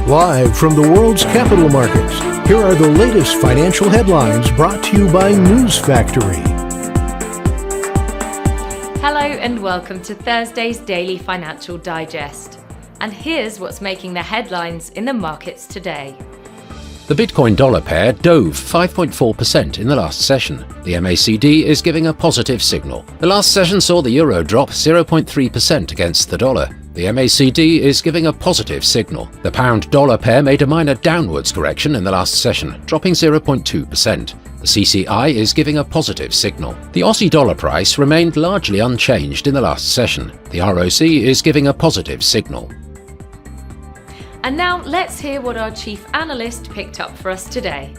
Live from the world's capital markets, here are the latest financial headlines brought to you by News Factory. Hello and welcome to Thursday's Daily Financial Digest. And here's what's making the headlines in the markets today. The Bitcoin-dollar pair dove 5.4% in the last session. The MACD is giving a positive signal. The last session saw the euro drop 0.3% against the dollar. The MACD is giving a positive signal. The pound-dollar pair made a minor downwards correction in the last session, dropping 0.2%. The CCI is giving a positive signal. The Aussie dollar price remained largely unchanged in the last session. The ROC is giving a positive signal. And now let's hear what our chief analyst picked up for us today.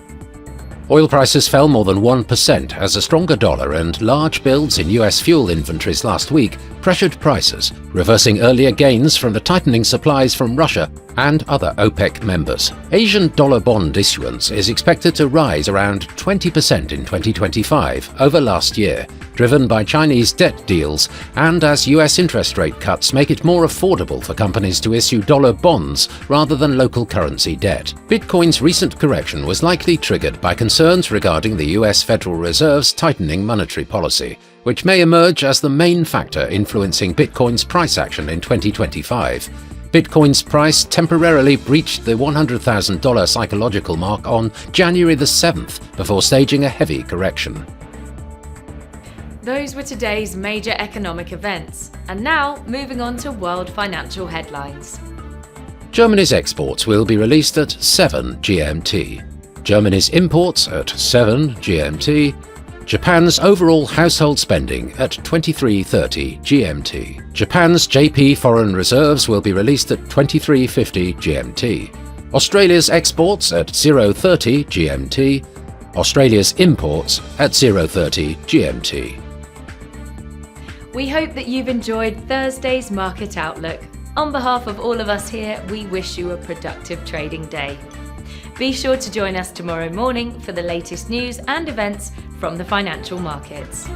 Oil prices fell more than 1% as a stronger dollar and large builds in US fuel inventories last week pressured prices, reversing earlier gains from the tightening supplies from Russia and other OPEC members. Asian dollar bond issuance is expected to rise around 20% in 2025 over last year, driven by Chinese debt deals and as US interest rate cuts make it more affordable for companies to issue dollar bonds rather than local currency debt. Bitcoin's recent correction was likely triggered by concerns regarding the US Federal Reserve's tightening monetary policy, which may emerge as the main factor influencing Bitcoin's price action in 2025. Bitcoin's price temporarily breached the $100,000 psychological mark on January the 7th before staging a heavy correction. Those were today's major economic events. And now, moving on to world financial headlines. Germany's exports will be released at 7 GMT. Germany's imports at 7 GMT. Japan's overall household spending at 23:30 GMT. Japan's JP foreign reserves will be released at 23:50 GMT. Australia's exports at 0:30 GMT. Australia's imports at 0:30 GMT. We hope that you've enjoyed Thursday's Market Outlook. On behalf of all of us here, we wish you a productive trading day. Be sure to join us tomorrow morning for the latest news and events from the financial markets.